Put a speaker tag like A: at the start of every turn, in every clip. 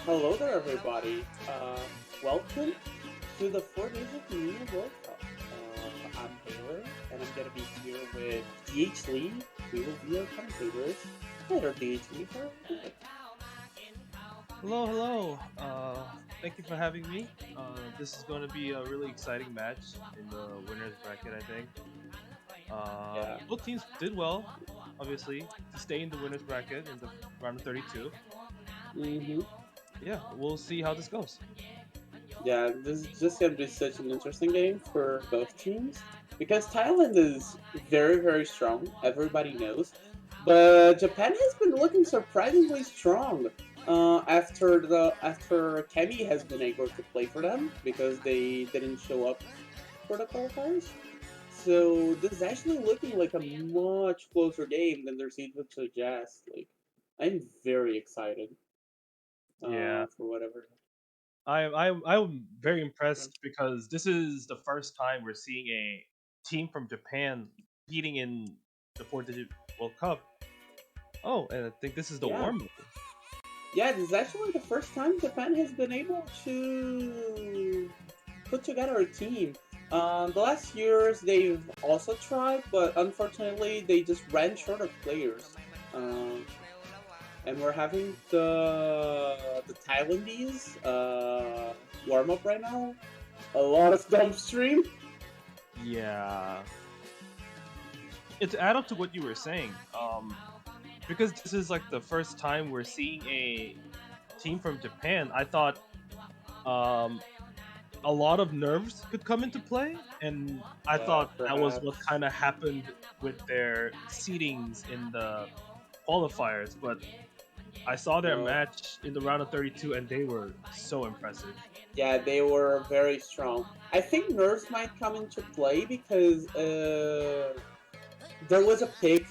A: Hello there, everybody. Welcome to the 4 Days of the New World Cup. I'm Taylor, and I'm gonna be here with DH Lee. We will be our commentators. Later, DH Lee. How are you doing?
B: Hello, hello. Thank you for having me. This is going to be a really exciting match in the winners bracket, I think.
A: Yeah.
B: Both teams did well, obviously, to stay in the winners bracket in the round of 32.
A: Mm-hmm.
B: Yeah, we'll see how this goes.
A: Yeah, this is just gonna be such an interesting game for both teams because Thailand is very, very strong. Everybody knows, but Japan has been looking surprisingly strong. After Kemi has been able to play for them because they didn't show up for the qualifiers. So this is actually looking like a much closer game than their seed would suggest. Like, I'm very excited
B: Yeah,
A: for whatever.
B: I'm very impressed because this is the first time we're seeing a team from Japan beating in the four-digit World Cup. Oh, and I think this is the
A: Yeah,
B: warm-up.
A: yeah, this is actually the first time Japan has been able to put together a team. The last years they've also tried, but unfortunately they just ran short of players. Um, and we're having the Thailandese warm up right now. A lot of dump stream.
B: Yeah, to add up to what you were saying, because this is like the first time we're seeing a team from Japan, I thought um, a lot of nerves could come into play, and I thought that was what
A: Perhaps.
B: kind of happened with their seedings in the qualifiers. But I saw their
A: Uh,
B: match in the round of 32, and they were so impressive.
A: yeah, they were very strong. I think nerves might come into play because there was a pick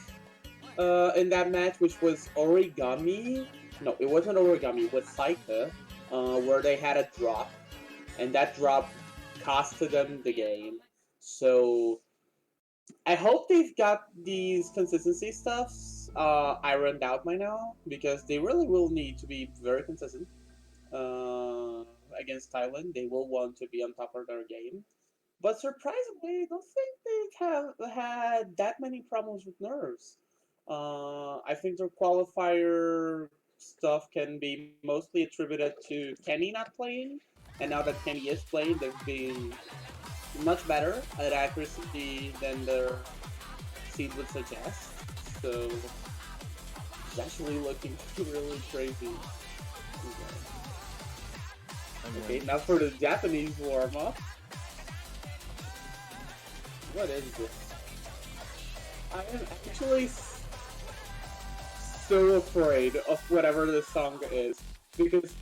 A: in that match, which was origami. No, it wasn't origami. It was Saika, where they had a drop, and that drop costed them the game. So I hope they've got these consistency stuffs ironed out by now because they really will need to be very consistent uh, against Thailand. They will want to be on top of their game. But surprisingly, I don't think they have had that many problems with nerves. I think their qualifier stuff can be mostly attributed to Kenny not playing. And now that Kenny is playing, they've been much better at accuracy than their seed would suggest. So it's actually looking really crazy.
B: I
A: Okay,
B: mean,
A: now for the Japanese warm up. What is this? I am actually so afraid of whatever this song is because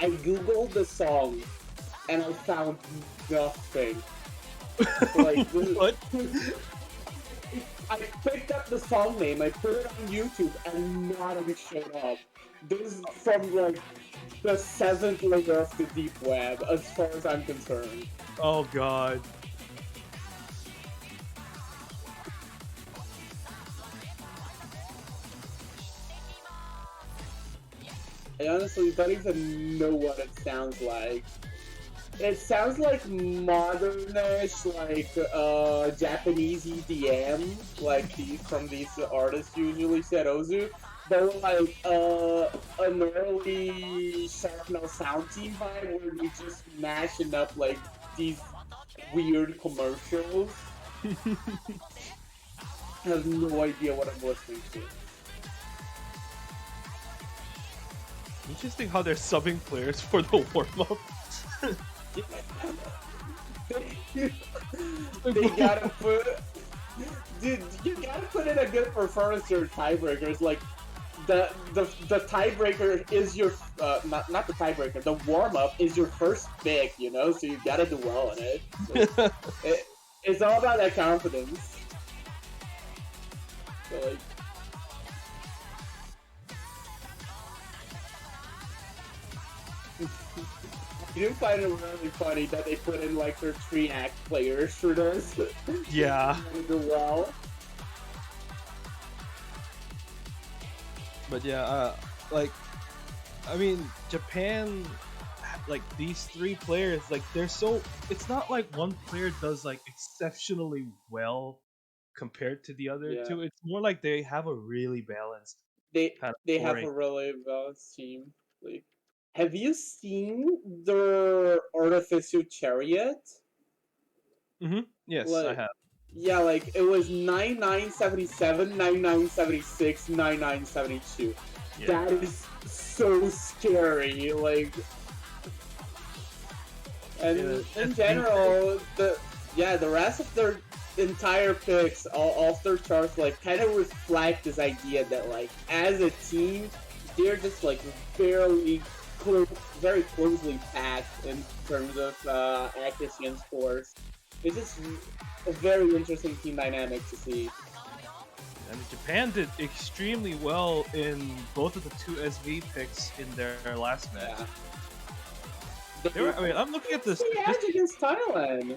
A: I googled the song and I found nothing. Like
B: what?
A: I picked up the song name, I put it on YouTube, and nothing showed up. This is from like the seventh layer of the deep web, as far as I'm concerned.
B: Oh God.
A: I honestly don't even know what it sounds like. It sounds like modernish, like Japanese EDM, like these from these artists usually said Ozu, but like an early Sharpnel sound team vibe where they just mashing up like these weird commercials. I have no idea what I'm listening to.
B: Interesting how they're subbing players for the warm up.
A: They gotta put, dude. You gotta put in a good performance or tiebreakers. Like the tiebreaker is your not the tiebreaker. The warm up is your first pick. You know, so you gotta do well in it. So it's all about that confidence. So like. You do find it really funny that they put in like their three act players for this.
B: Yeah,
A: Do well.
B: but yeah, like I mean, Japan, like these three players, like they're so. It's not like one player does like exceptionally well compared to the other
A: Yeah,
B: two. It's more like they have a really balanced
A: they
B: kind of
A: they have
B: scoring.
A: a really balanced team. Like, have you seen their artificial chariot?
B: Yes, I
A: Like,
B: have.
A: yeah, like it was 9977, 9976, 9972. That
B: Yeah,
A: is so scary. Like,
B: yeah.
A: and in
B: SB.
A: general, the rest of their entire picks, all of their charts, like kind of reflect this idea that like as a team, they're just like fairly close, very closely packed in terms of accuracy and scores. It's just a very interesting team dynamic to see.
B: I mean, Japan did extremely well in both of the two SV picks in their last match.
A: Yeah.
B: They were. I mean, I'm looking at the
A: The edge
B: statistics.
A: against Thailand.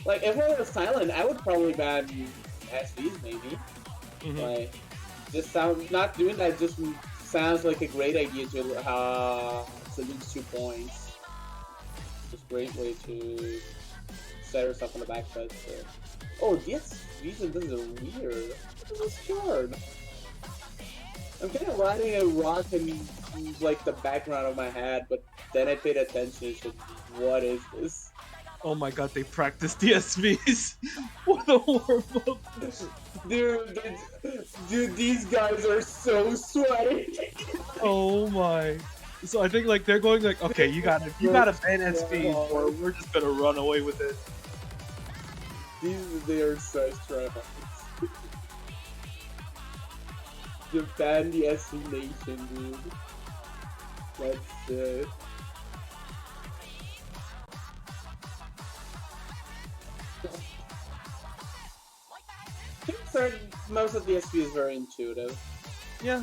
A: Like if it was Thailand, I would probably ban SVs maybe.
B: Mhm.
A: Like just sound not doing that just sounds like a great idea to lose 2 points. Just great way to set yourself on the back foot. So. Oh, this reason this is weird. This is scared. I'm kind of riding a rock in like the background of my head, but then I paid attention to what is this?
B: Oh my god, they practiced the SVs for the warm up.
A: Dude, these guys are so sweaty.
B: Oh my. So I think like they're going like, okay, you gotta ban SVs, or we're just gonna run away with it.
A: They are such tryhards. Japan, the SC nation, dude. That's most of the SP is very intuitive.
B: Yeah.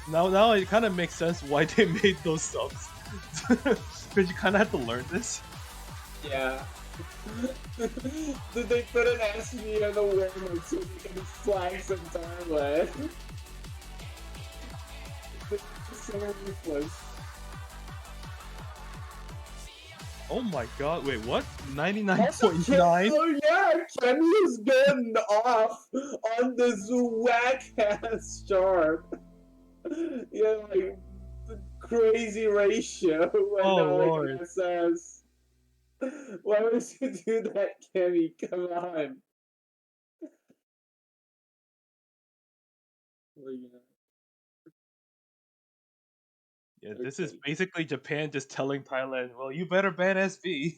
B: Now it kind of makes sense why they made those subs, because you kind of have to learn this.
A: Yeah. Did they put an SP on the warm so they can flag some Thailand? So useless.
B: Oh my god, wait, what?
A: Also,
B: 99.9?
A: oh yeah, Kenny has been off on this whack ass chart. Yeah, like the crazy ratio when
B: Oh
A: like
B: lord.
A: an SS. Why would you do that, Kenny? Come on. Oh, yeah.
B: Yeah, this is
A: Okay.
B: basically Japan just telling Thailand, well, you better ban SB.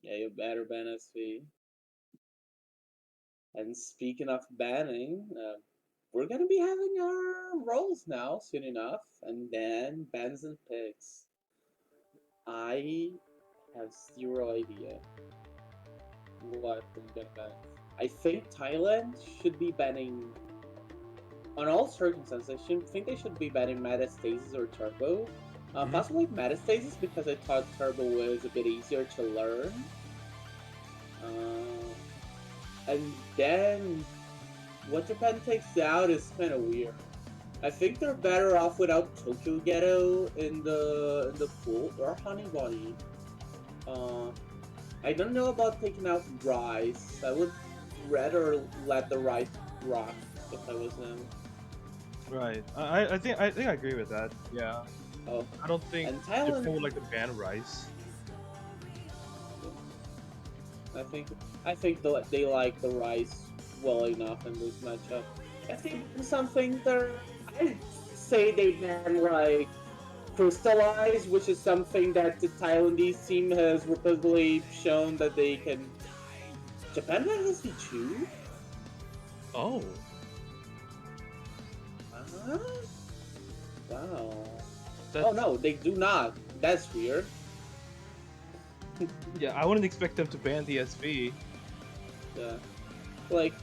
A: Yeah, you better ban SV. And speaking of banning, we're gonna be having our rolls now soon enough, and then bans and picks. I have zero idea what I'm gonna ban. I think Thailand should be banning, on all circumstances, I should think they should be banning Metastasis or Turbo.
B: Mhm.
A: Possibly Metastasis because I thought Turbo was a bit easier to learn. And then what Japan takes out is kind of weird. I think they're better off without Tokyo Ghetto in the pool or Honey Bunny. Uh, I don't know about taking out Rice. I would rather let the Rice rock if I was them.
B: Right. I think I agree with that. Yeah.
A: Oh,
B: I don't think
A: and
B: Japan
A: Thailand.
B: would like to ban rice.
A: I think I think they like the Rice well enough in this matchup. I think something there. I say they ban like crystallize, which is something that the Thailandese team has repeatedly shown that they can. Japan has the two.
B: Oh.
A: Uh, wow. Oh
B: That's
A: no, they do not. That's weird.
B: yeah, I wouldn't expect them to ban the SV.
A: Yeah. Like,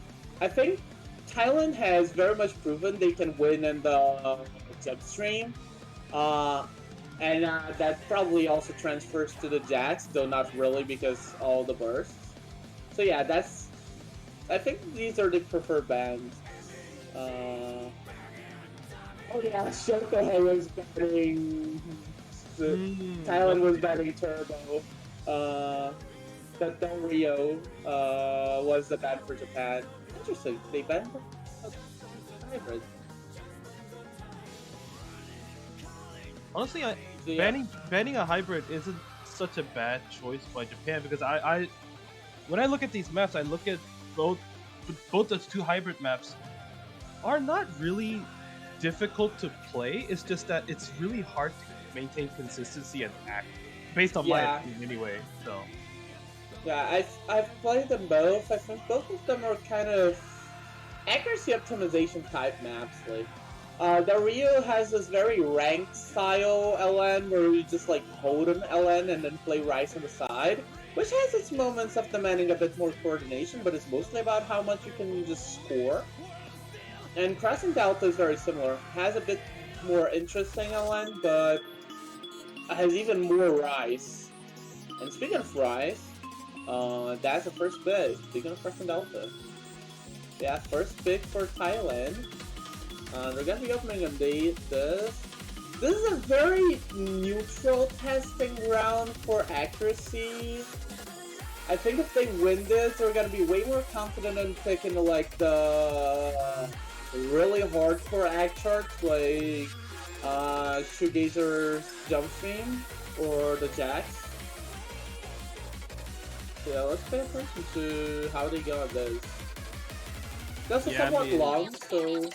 A: I think Thailand has very much proven they can win in the jet stream. Uh, and that probably also transfers to the Jacks, though not really because all the bursts. So yeah, I think these are the preferred bands. Uh, oh yeah, Shokohei was batting. Thailand was
B: Okay.
A: batting Turbo. Uh, the Del Rio was the band for Japan. Interesting. They banned the hybrid.
B: Honestly,
A: So yeah,
B: banning a hybrid isn't such a bad choice by Japan because I when I look at these maps, I look at both both those two hybrid maps are not really difficult to play. It's just that it's really hard to maintain consistency and act, based on my
A: yeah,
B: opinion anyway. So
A: yeah. I've played them both. I think both of them are kind of accuracy optimization type maps. Like, the Rio has this very ranked style LN where you just like hold an LN and then play Rice on the side, which has its moments of demanding a bit more coordination, but it's mostly about how much you can just score. And Crossing Delta is very similar. Has a bit more interesting LN, but has even more Rice. And speaking of Rice, that's the first bid. Speaking of Crossing Delta. Yeah, first pick for Thailand. They're gonna be opening on this. This is a very neutral testing round for accuracy. I think if they win this, they're gonna be way more confident in picking like the really hardcore act charts like Shoegazer's Jump Stream or the Jacks. Yeah, let's pay attention to how they go on this. That's
B: yeah, I
A: somewhat
B: mean,
A: long, so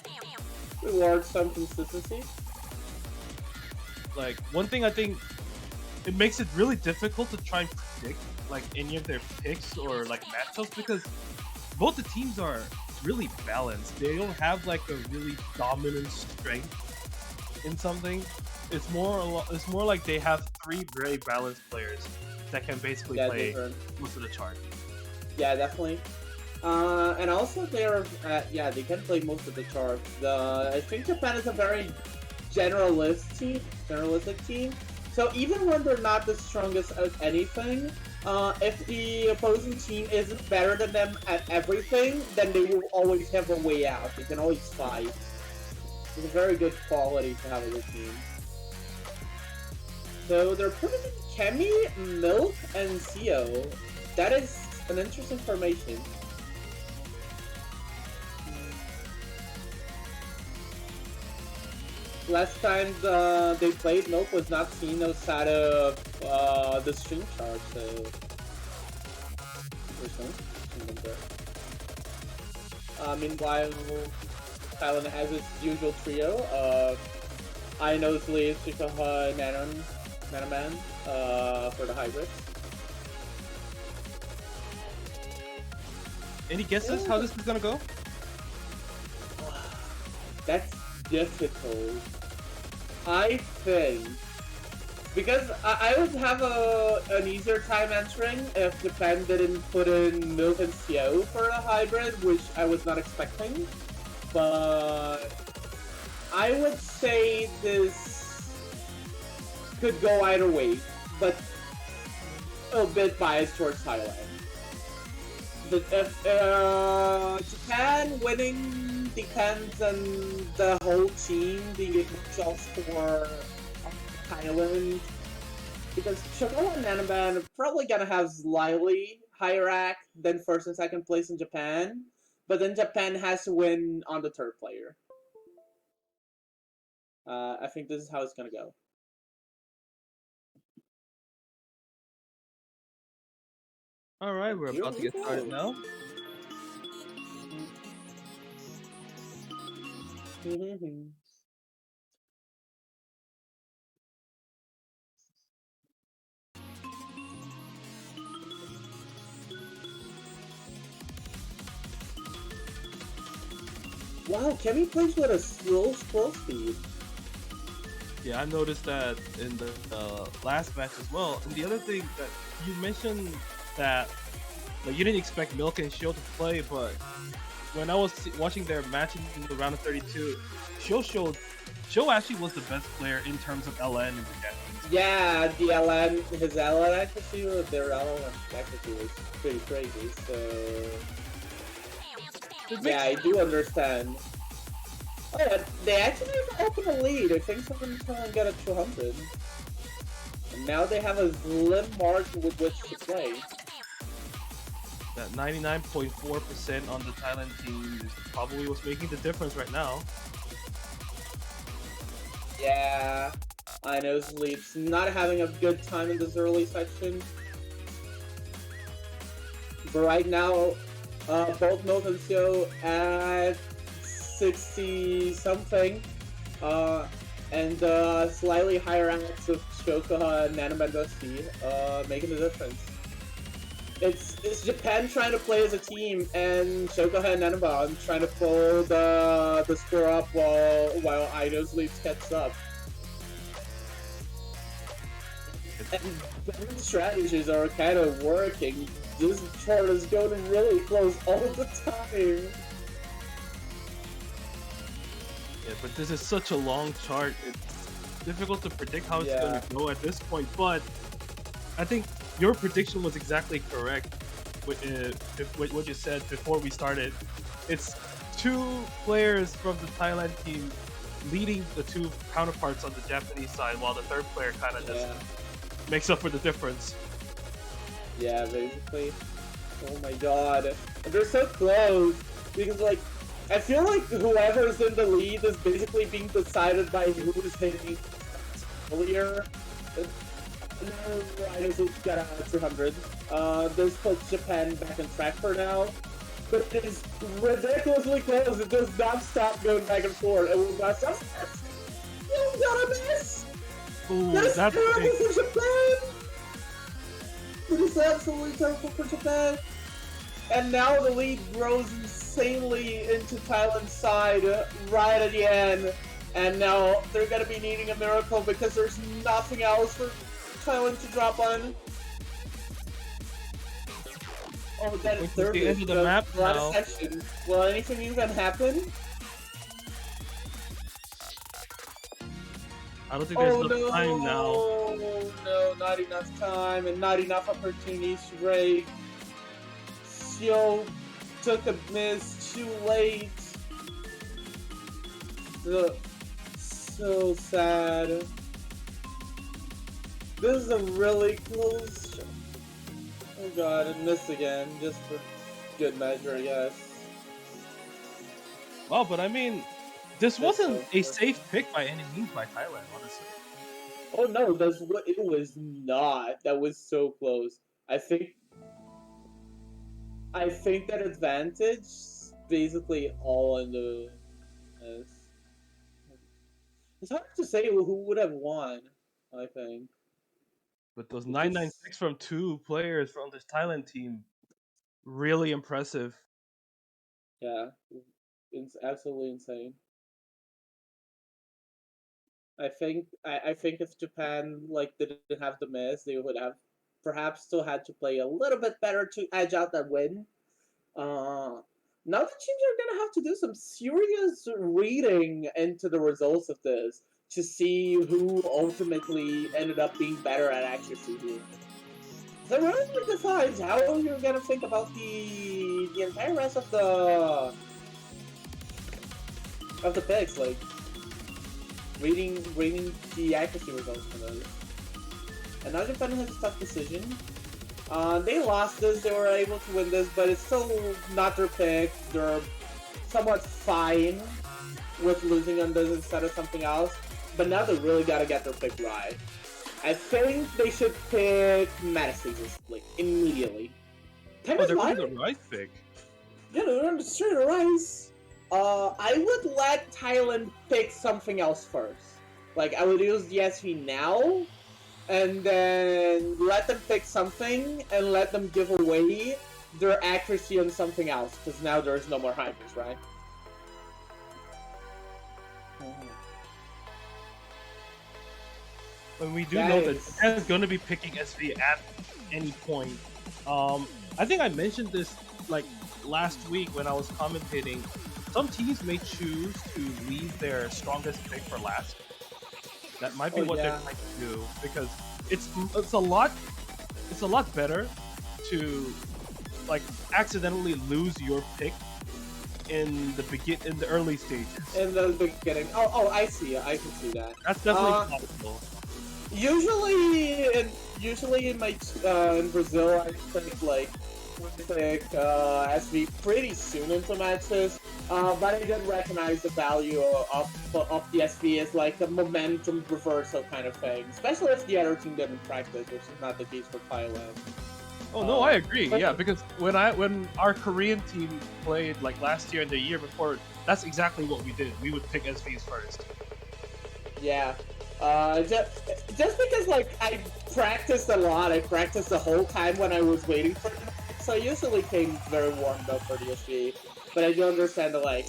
A: reward some consistency.
B: like one thing I think it makes it really difficult to try and predict like any of their picks or like matchups because both the teams are really balanced. They don't have like a really dominant strength in something. It's more like they have three very balanced players that can basically
A: Yeah,
B: play
A: different.
B: most of the chart.
A: Yeah, definitely. And also they're yeah, they can play most of the charts. I think Japan is a very generalistic team. So even when they're not the strongest at anything, if the opposing team isn't better than them at everything, then they will always have a way out. They can always fight. It's a very good quality to have as a team. So they're putting in Kemi, Milk, and Zio. That is an interesting formation. Last time they played, Milk was not seen outside of the stream chart, so interesting. Meanwhile, Thailand has its usual trio of Ainos, Lee, Chikaha, and Nanaman for the hybrids.
B: Any guesses how this is gonna go?
A: That's difficult. I think because I would have an easier time answering if Japan didn't put in Milk and Sio for the hybrid, which I was not expecting. But I would say this could go either way, but a bit biased towards Thailand. If Japan winning depends on the whole team being able to outscore Thailand, because Chocola and Nanaban are probably gonna have slightly higher act than first and second place in Japan, but then Japan has to win on the third player. I think this is how it's gonna go.
B: All right, we're
A: Here
B: about to
A: we
B: get started
A: go.
B: now.
A: Wow, Kemi plays with a slow scroll speed.
B: Yeah, I noticed that in the last match as well. And the other thing that you mentioned that like you didn't expect Milk and Shio to play, but when I was watching their match in the round of 32, Shio actually was the best player in terms of LN and projections.
A: Yeah, the LN, his LN accuracy, their LN accuracy was pretty crazy, so
B: It
A: Yeah,
B: makes
A: I do understand. Oh, yeah, they actually opened a lead. I think someone's gonna get a 200. And now they have a slim margin with which to play.
B: that 99.4% on the Thailand team is probably what's making the difference right now.
A: Yeah, I know Sleep's not having a good time in this early section. But right now, both Note and Seo at 60 something, and slightly higher ranks of Shokoha and Nanamandoski, making the difference. It's Japan trying to play as a team, and Shokoha and Nanaban trying to pull the score up while Aido's Leafs catch up. And both strategies are kind of working. This chart is going really close all the time.
B: Yeah, but this is such a long chart. It's difficult to predict how it's going to go at this point. But I think your prediction was exactly correct. What you said before we started, it's two players from the Thailand team leading the two counterparts on the Japanese side, while the third player kind of just makes up for the difference.
A: Yeah, basically. Oh my god. They're so close. Because, like, I feel like whoever's in the lead is basically being decided by who's hitting earlier. I just got a 200. This puts Japan back on track for now. But it is ridiculously close. It does not stop going back and forth. And we got some. You got a miss!
B: Ooh,
A: that's terrible
B: big.
A: for Japan! It is absolutely terrible for Japan. And now the lead grows insanely into Thailand's side right at the end. And now they're going to be needing a miracle because there's nothing else for Thailand to drop on. Oh, that is third.
B: The end of the map now.
A: Section. Will anything even happen?
B: I don't think there's enough time now.
A: Oh no, not enough time and not enough opportunities to break. Seo took a miss too late. So sad. This is a really close shot. Oh god, I missed again, just for good measure, I guess.
B: Well, but I mean, this wasn't a safe pick by any means by Thailand, honestly.
A: Oh no, it was not. That was so close. I think that advantage basically all in the. It's hard to say who would have won. I think.
B: But those 996 from two players from this Thailand team, really impressive.
A: Yeah, it's absolutely insane. I think if Japan didn't have the miss, they would have perhaps still had to play a little bit better to edge out that win. Now the teams are gonna have to do some serious reading into the results of this to see who ultimately ended up being better at accuracy here. So really decides how you're gonna think about the entire rest of the picks, like reading the accuracy results for those. And now Japan has a tough decision. They lost this, they were able to win this, but it's still not their pick. They're somewhat fine with losing on this instead of something else. But now they really gotta get their pick right. I think they should pick Madison immediately.
B: They're on the right pick.
A: Yeah, they're on the straight rise. I would let Thailand pick something else first. Like, I would use the SV now, and then let them pick something, and let them give away their accuracy on something else, because now there's no more hybrids, right?
B: And we do know that Japan's going to be picking SV at any point. I think I mentioned this last week when I was commentating. Some teams may choose to leave their strongest pick for last. That might be what they're trying to do, because it's a lot better to accidentally lose your pick in the early stages.
A: in the beginning. I see. I can see that.
B: That's definitely
A: Uh,
B: possible.
A: usually, usually in my in Brazil, I think like pick SV pretty soon into matches. But I did recognize the value of the SV as like a momentum reversal kind of thing, especially if the other team didn't practice, which is not the case for Thailand.
B: Oh no, I agree.
A: But
B: Yeah, because when our Korean team played like last year and the year before, that's exactly what we did. We would pick SVs first.
A: yeah, just because like I practiced a lot, I practiced the whole time when I was waiting for the match, so I usually came very warmed up for the SV. But I do understand that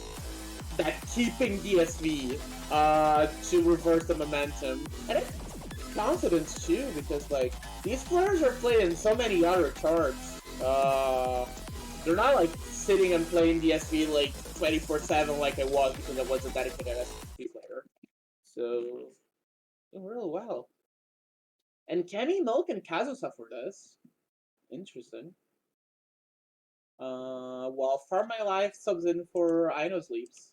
A: keeping DSV to reverse the momentum. And it's confidence too, because like these players are playing so many other charts. They're not like sitting and playing DSV like 24/7 like I was because I was a dedicated SV player. So doing really well. And Kenny Milk and Kazusa for this. Interesting. While Farm My Life subs in for Ino's Leaps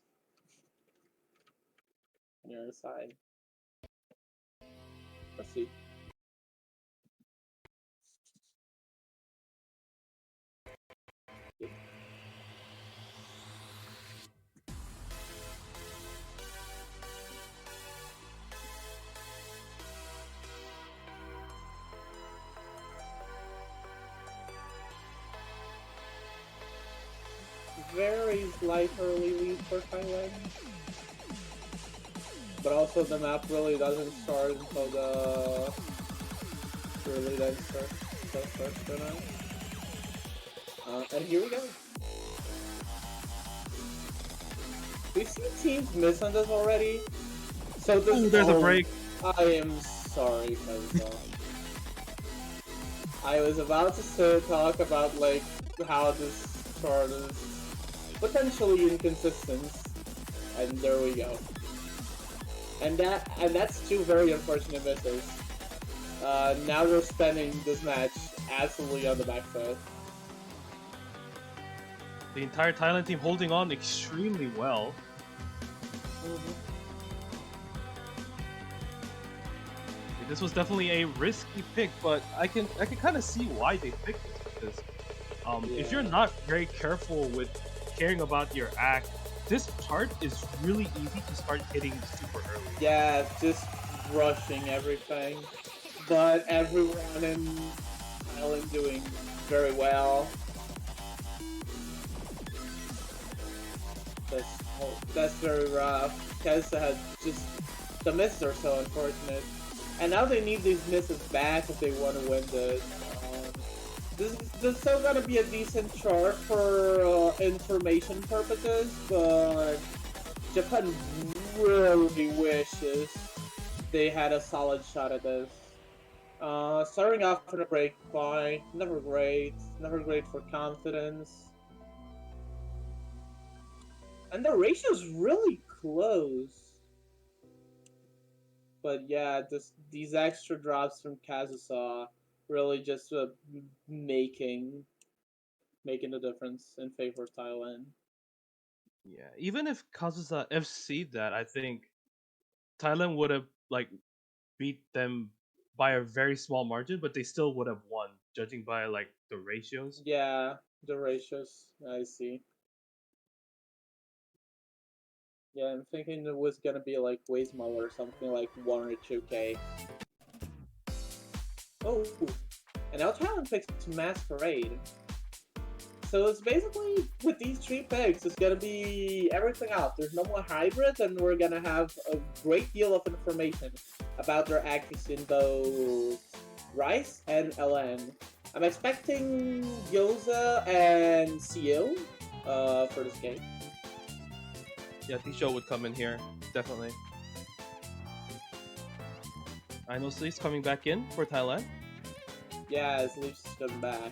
A: on the other side. Let's see. Very slight early lead for Thailand. But also the map really doesn't start until the really then starts for now. And here we go. We've seen teams miss on this already. So this
B: Ooh, there's a break.
A: I am sorry, Kazusa. I was about to talk about like how this chart is potentially inconsistent, and there we go. And that's two very unfortunate misses. Now they're spending this match absolutely on the backside.
B: The entire Thailand team holding on extremely well. This was definitely a risky pick, but I can kind of see why they picked this because if you're not very careful with caring about your act, this chart is really easy to start hitting super early.
A: Yeah, just rushing everything. But everyone in Thailand doing very well. That's very rough. Kesa had just the misses are so unfortunate. And now they need these misses back if they want to win this. This is still gonna be a decent chart for information purposes, but Japan really wishes they had a solid shot at this. Starting off on a break point, never great for confidence. And the ratio's really close. But yeah, these extra drops from Kazusa really just making the difference in favor of Thailand.
B: Yeah, even if Kazusa FC'd that, I think Thailand would have like beat them by a very small margin, but they still would have won, judging by like the ratios.
A: Yeah, the ratios, I see. Yeah, I'm thinking it was gonna be like way smaller, something like 1 or 2K. Oh, and now Thailand picks Masquerade. So it's basically, with these three picks, it's gonna be everything out. There's no more hybrids, and we're gonna have a great deal of information about their accuracy in both Rice and LN. I'm expecting Gyoza and Seal for this game.
B: Yeah, Tisho would come in here, definitely. I know Slee's coming back in for Thailand.
A: Yeah, Sleep's coming back.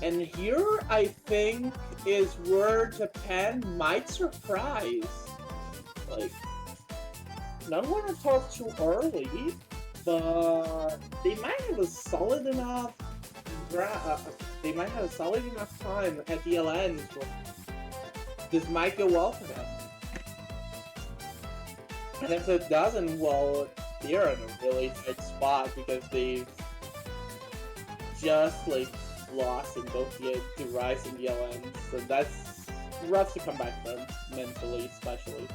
A: And here, I think, is where Japan might surprise. Like, I don't want to talk too early, but they might have a solid enough time at the LN this might go well for them. And if it doesn't, well, they're in a really tight spot because they've just like lost in both the Rise and the LN. So that's rough to come back from, mentally especially.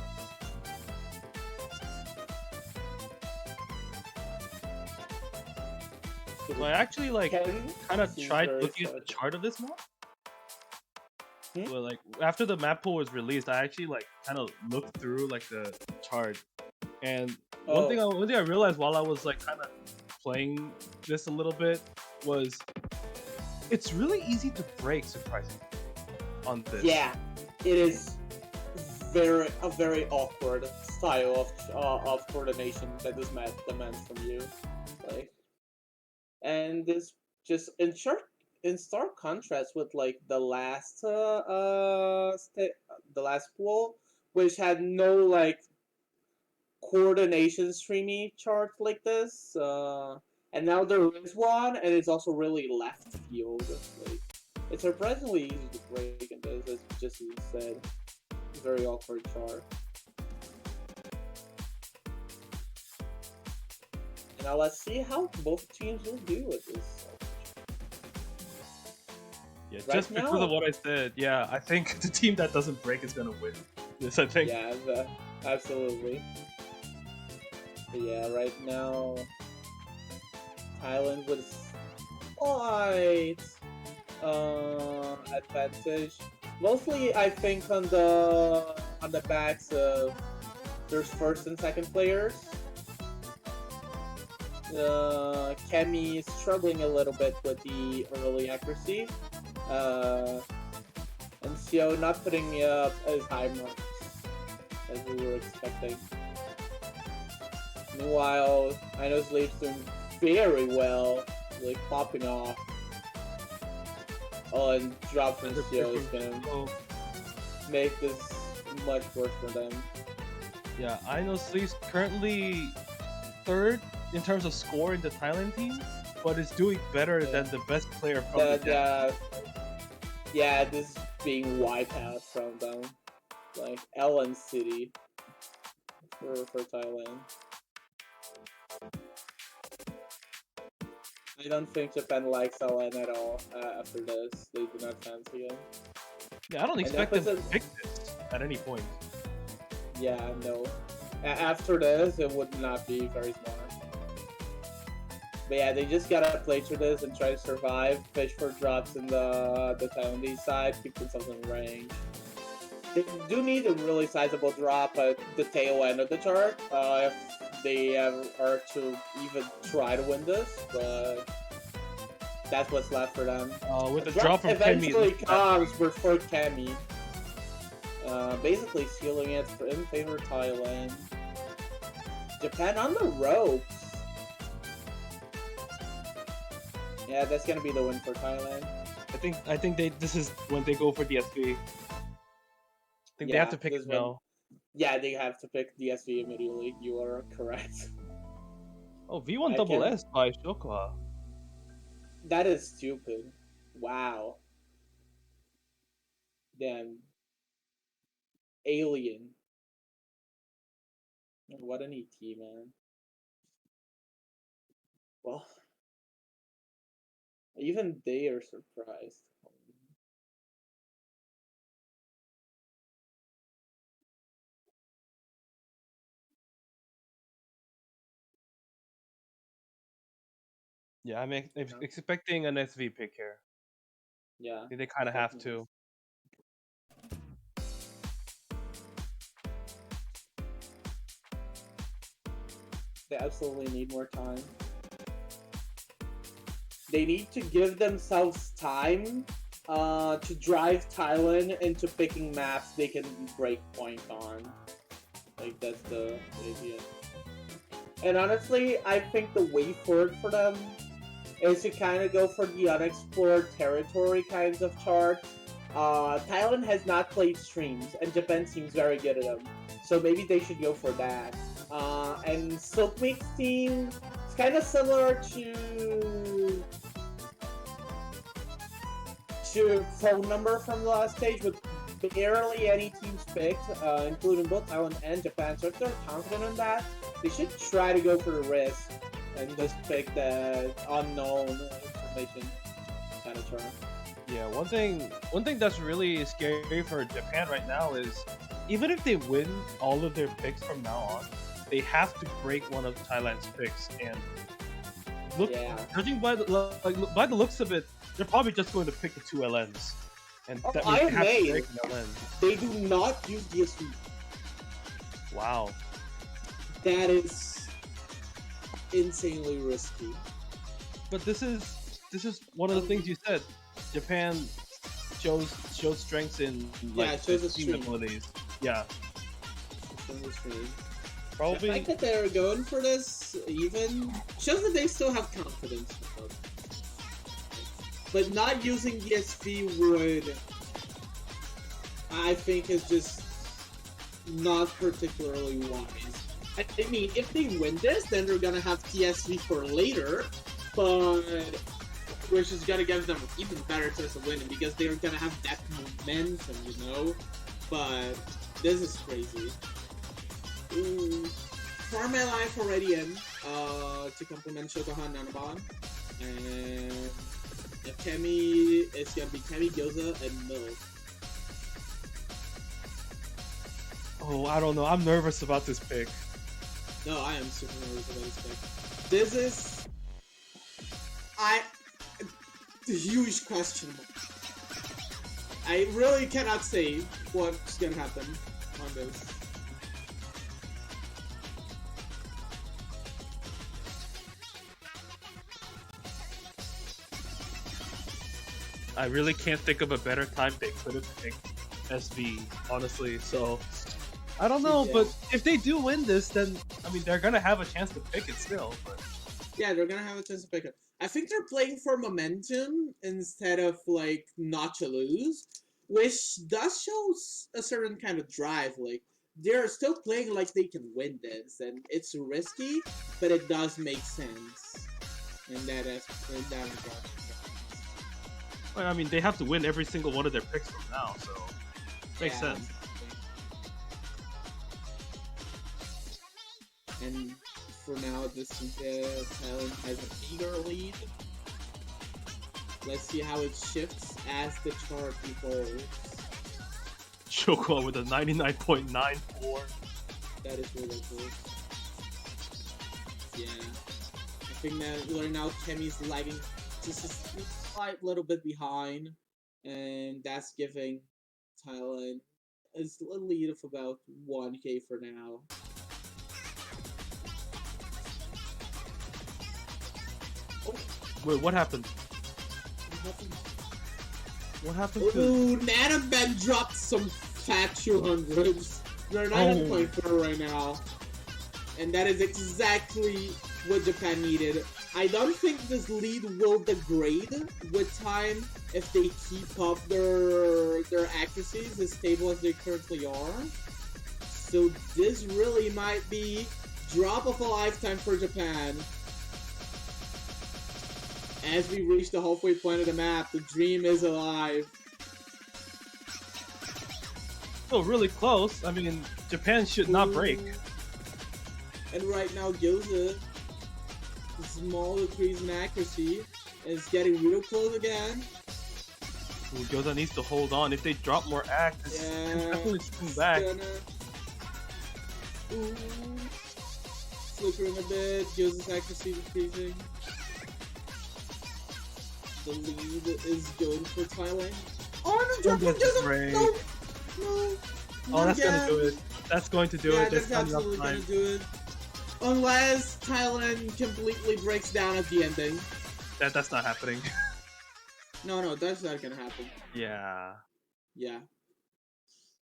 B: So I actually kind of tried looking at the chart of this map. Well, like after the map pool was released, I actually kind of looked through the chart, and one thing I realized while I was kind of playing this a little bit was it's really easy to break, surprisingly, on this.
A: Yeah, it is a very awkward style of coordination that this map demands from you, and this just in stark contrast with the last pool, which had no coordination streamy chart like this, and now there is one, and it's also really left field. It's surprisingly easy to break in this, just as you said. Very awkward chart. Now let's see how both teams will do with this.
B: Yeah, right just because of what I said, yeah, I think the team that doesn't break is gonna win this, I think.
A: Yeah, absolutely. But yeah, right now, Thailand with slight advantage. Mostly, I think on the backs of their first and second players. Kemi is struggling a little bit with the early accuracy. And Sio not putting up as high marks as we were expecting. Meanwhile, I know Sleep's doing very well, popping off. Oh, and drop from Sio is gonna make this much worse for them.
B: Yeah, I know Sleep's currently third in terms of score in the Thailand team, but is doing better than the best player from the
A: yeah, this is being wiped out from them. LN City for Thailand. I don't think Japan likes LN at all after this. They do not fancy him.
B: Yeah, I don't expect them to pick this at any point.
A: Yeah, no. After this, it would not be very smart. But yeah, they just gotta play through this and try to survive, fish for drops in the Taiwanese side, keep themselves in range. They do need a really sizable drop at the tail end of the chart if they are to even try to win this, but that's what's left for them.
B: With the drop from
A: eventually comes for Kemi, basically sealing it in favor of Thailand. Japan on the ropes. Yeah, that's gonna be the win for Thailand.
B: I think this is when they go for DSV. I think they have to pick it now.
A: Yeah, they have to pick DSV immediately. You are correct.
B: Oh, V1 double S by Shokoha.
A: That is stupid. Wow. Damn. Alien. What an ET, man. Well, even they are surprised.
B: Yeah, I'm expecting an SV pick here.
A: Yeah.
B: I think they kind of have to.
A: They absolutely need more time. They need to give themselves time to drive Thailand into picking maps they can break point on. That's the idea. And honestly, I think the way forward for them is to kind of go for the unexplored territory kinds of charts. Thailand has not played streams, and Japan seems very good at them. So maybe they should go for that. And Silkmate's team is kind of similar to Phone Number from the last stage, with barely any teams picked, including both Thailand and Japan. So if they're confident in that, they should try to go for the risk and just pick the unknown information kind of term.
B: Yeah, one thing that's really scary for Japan right now is even if they win all of their picks from now on, they have to break one of Thailand's picks. And look,
A: Yeah.
B: judging by by the looks of it, they're probably just going to pick the two LNs, and
A: Oh,
B: that means they
A: Iron
B: have to
A: Maid,
B: break an LN.
A: they do not use DSV.
B: Wow.
A: That is insanely risky.
B: But this is one of the things you said. Japan shows strengths in
A: Yeah,
B: like
A: it shows
B: the
A: a
B: team
A: stream.
B: abilities. Yeah,
A: The
B: probably.
A: fact that they're going for this even shows that they still have confidence. But not using DSV would, I think, is just not particularly wise. I mean, if they win this, then they're gonna have TSV for later, but which is gonna give them even better chance of winning because they're gonna have that momentum, you know. But this is crazy. Ooh. For my life already in, to compliment Shotohan Nanaban, and Kemi, it's gonna be Kemi Gyoza and Milk.
B: Oh, I don't know. I'm nervous about this pick.
A: No, I am super nervous about this pick. This is a huge question mark. I really cannot say what's gonna happen on this.
B: I really can't think of a better time they could have picked SV, honestly. So I don't know,
A: Yeah.
B: but if they do win this, then I mean they're gonna have a chance to pick it still. But
A: Yeah, they're gonna have a chance to pick it. I think they're playing for momentum instead of like not to lose, which does show a certain kind of drive. Like they're still playing like they can win this, and it's risky, but it does make sense in that regard.
B: well, I mean they have to win every single one of their picks from now, so makes
A: Yeah.
B: sense.
A: And for now, this Thailand has a bigger lead. Let's see how it shifts as the chart evolves.
B: Shoko with a 99.94.
A: That is ridiculous. Yeah. I think that right now Kemi's lagging just a slight little bit behind. And that's giving Thailand a lead of about 1k for now. Oh,
B: Wait, what happened?
A: what happened?
B: What happened to?
A: Ooh, Nanaben dropped some fat 200s. They're 9.4 right now. And that is exactly what Japan needed. I don't think this lead will degrade with time if they keep up their accuracies as stable as they currently are. So this really might be drop of a lifetime for Japan. As we reach the halfway point of the map, the dream is alive.
B: Still really close. I mean, Japan should not break.
A: And right now, Gyoza, the small decrease in accuracy, is getting real close again.
B: Ooh, Gyoza needs to hold on. If they drop more act, this can definitely swing back.
A: Ooh. Flickering a bit, Gyoza's accuracy decreasing. The lead is going for Thailand. Oh, no, drop
B: Break.
A: No, no.
B: Oh, that's
A: again.
B: gonna do it. That's going to do
A: Yeah,
B: it. There's
A: that's
B: not enough
A: absolutely gonna
B: time.
A: do it. Unless Thailand completely breaks down at the ending.
B: That's not happening.
A: No, that's not gonna happen.
B: Yeah.
A: Yeah.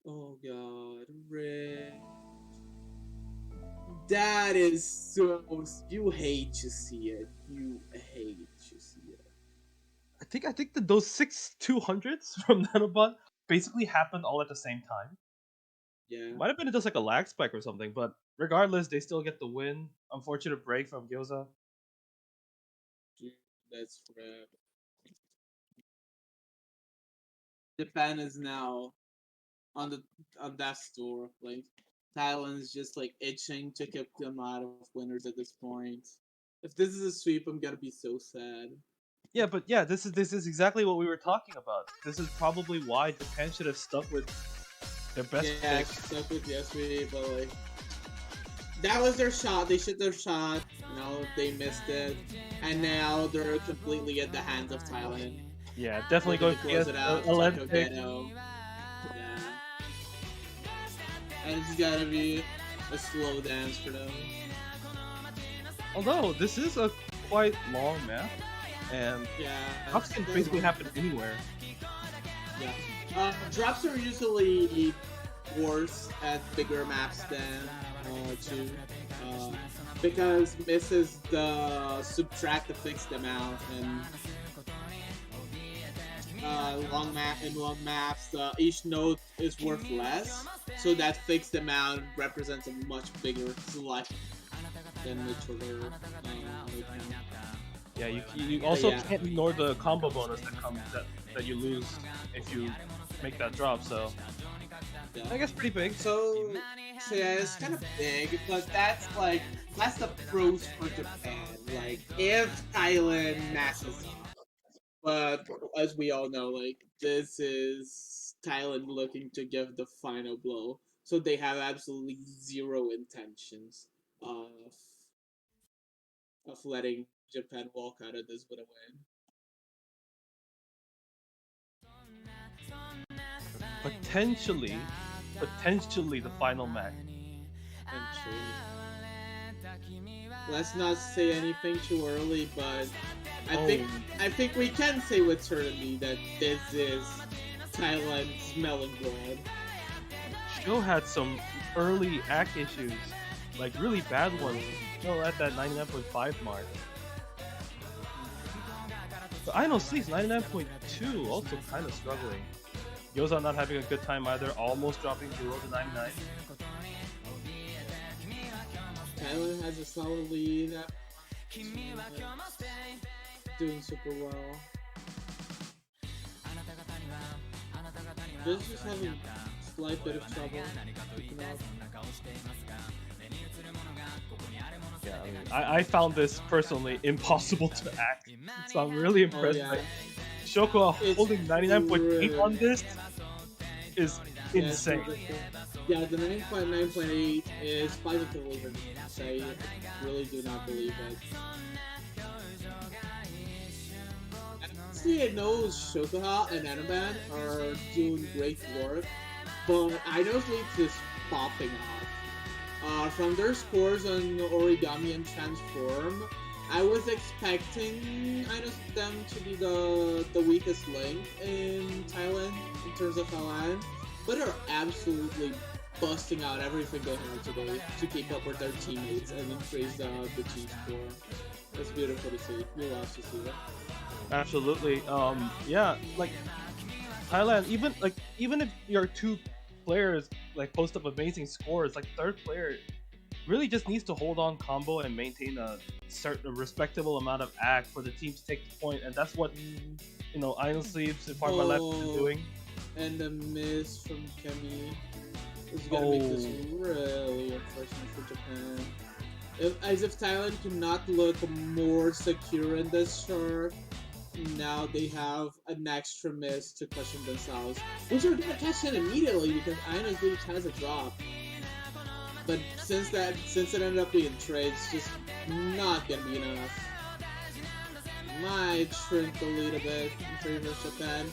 A: Oh god, Rick. That is so. You hate to see it. You hate to see it.
B: I think that those 6 200s from Nanobot basically happened all at the same time.
A: Yeah.
B: Might have been just like a lag spike or something, but regardless, they still get the win. Unfortunate break from Gyoza.
A: Dude, that's crap. Japan is now on the on that store. Like Thailand's just like itching to keep them out of winners at this point. If this is a sweep, I'm gonna be so sad.
B: Yeah, but yeah, this is exactly what we were talking about. This is probably why Japan should have stuck with their best
A: Yeah,
B: pick.
A: stuck with yesterday, but like that was their shot. They shot their shot. They missed it, and now they're completely at the hands of Thailand.
B: Yeah, definitely
A: Looking
B: going
A: to
B: to
A: close
B: get
A: it
B: a,
A: out,
B: a lead
A: Taco
B: pick.
A: Ghetto. Yeah, and it's gotta be a slow dance for them.
B: Although this is a quite long map, and
A: Yeah,
B: drops
A: it's
B: can
A: still
B: basically
A: long.
B: happen anywhere.
A: Yeah. Drops are usually worse at bigger maps than two, uh, because misses the subtract the fixed amount, and long maps, each node is worth less, so that fixed amount represents a much bigger select than the shorter node count.
B: Yeah, you
A: But
B: also
A: yeah,
B: can't ignore the combo bonus that you lose if you make that drop. So
A: yeah.
B: I guess pretty big.
A: So yeah, it's kind of big, but that's the pros for Japan. Like if Thailand matches up, but as we all know, like this is Thailand looking to give the final blow, so they have absolutely zero intentions of letting Japan walk out of this with a win.
B: Potentially, potentially the final match.
A: And let's not say anything too early, but I
B: Oh,
A: think I think we can say with certainty that this is Thailand's melon bread.
B: Show had some early act issues, like really bad ones. Still at that 99.5 mark. But I know Slee's 99.2, also kind of struggling. Yoza not having a good time either, almost dropping below the 99.
A: Thailand has a solid lead, doing super well. Just having a slight bit of trouble picking up.
B: Yeah, I mean, I found this personally impossible to act, so I'm really
A: Oh
B: impressed
A: yeah,
B: by Shoko
A: it's
B: holding 99.8 on
A: really,
B: this is
A: yeah, it's
B: insane.
A: ridiculous. Yeah, the 9.9.8 is positively ridiculous. I really do not believe it. Honestly, I know Shokoha and Anaban are doing great work, but I know Sleep is popping off. From their scores on Origami and Transform, I was expecting them to be the weakest link in Thailand in terms of LN, but they're absolutely busting out everything they have today to keep up with their teammates and increase the team score. It's beautiful to see. You love to see that.
B: Absolutely. Yeah, like Thailand, even if your two players like post up amazing scores, like third player really just needs to hold on combo and maintain a certain respectable amount of act for the team to take the point, and that's what Iron Sleeves and Farm My Life have been
A: Oh,
B: doing.
A: and the miss from Kemi is gonna make this
B: Oh,
A: really unfortunate for Japan. As if Thailand cannot look more secure in this chart, now they have an extra miss to cushion themselves, which are gonna catch in immediately because Ines Leach has a drop. But since it ended up being trade, it's just not gonna be enough. Might shrink the lead a bit in favor of Japan,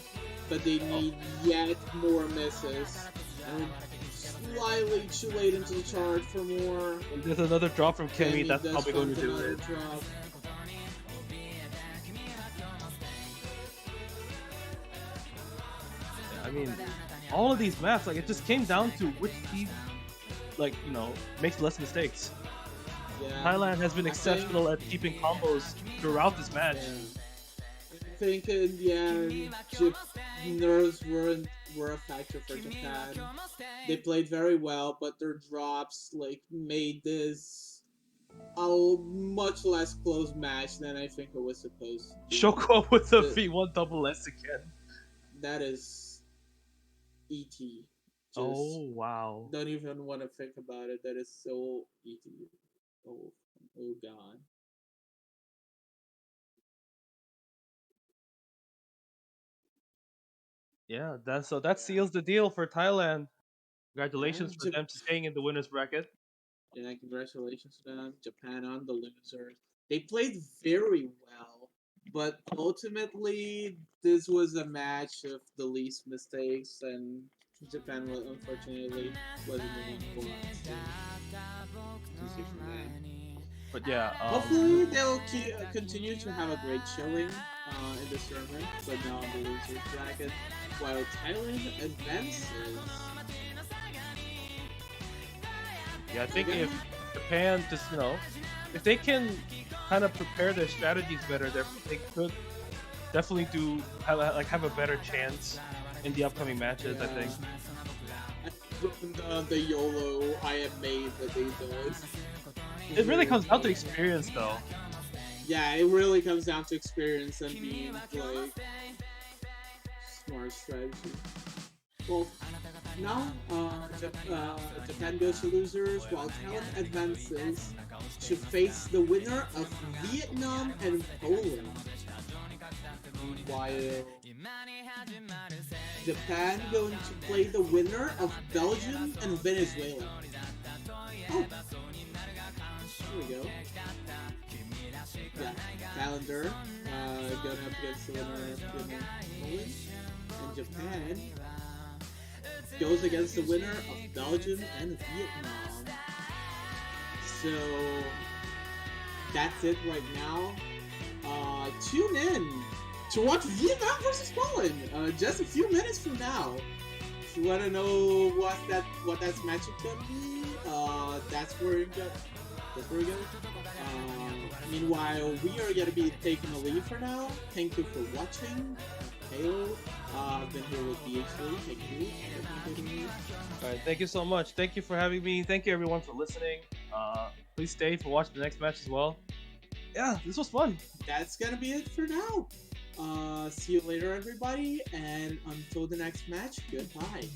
A: but they need yet more misses. And slightly too late into the chart for more.
B: there's another drop from Kemi.
A: Kemi
B: That's
A: does
B: probably going
A: find
B: to do
A: another
B: it.
A: drop.
B: I mean, all of these maps, like it just came down to which team, like makes less mistakes.
A: Yeah.
B: Thailand has been
A: I
B: exceptional at keeping combos throughout this match.
A: Yeah. I think in the end, nerves were a factor for Japan. They played very well, but their drops made this a much less close match than I think it was supposed to be.
B: Shoko with the
A: The,
B: V1 double S again.
A: that is ET. Just
B: Oh wow.
A: don't even want to think about it. That is so easy. Oh, oh God.
B: Yeah, that
A: Yeah.
B: seals the deal for Thailand.
A: Yeah.
B: Congratulations for them to staying in the winners bracket.
A: Yeah, congratulations to them. Japan on the losers. They played very well, but ultimately this was a match of the least mistakes, and Japan was unfortunately wasn't the one for us to see from them.
B: But yeah,
A: Hopefully they'll continue to have a great showing in this tournament, but now on the losers bracket, while Thailand advances.
B: yeah, I
A: They're
B: think if
A: gonna
B: Japan just if they can kind of prepare their strategies better, they could definitely have a better chance in the upcoming matches. I
A: yeah.
B: think
A: The YOLO I have made that they did is
B: it really
A: really
B: comes down to
A: funny.
B: experience, though.
A: Yeah, it really comes down to experience and being like smart strategy. Well, now Japan goes to losers while Thailand advances to face the winner of Vietnam and Poland. While Japan going to play the winner of Belgium and Venezuela. Oh, here we go. Yeah, calendar going up against the winner of Poland, and Japan goes against the winner of Belgium and Vietnam. So that's it right now. Tune in to watch Vietnam versus Poland just a few minutes from now. If you want to know what that matchup gonna be, that's where you go. That's where we go. Meanwhile, we are gonna be taking a leave for now. Thank you for watching. Halo, I've been here with DH3. Thank you.
B: All right, thank you so much. Thank you for having me. Thank you everyone for listening. Please stay for watching the next match as well. Yeah, this was fun.
A: That's gonna be it for now. See you later, everybody, and until the next match, goodbye.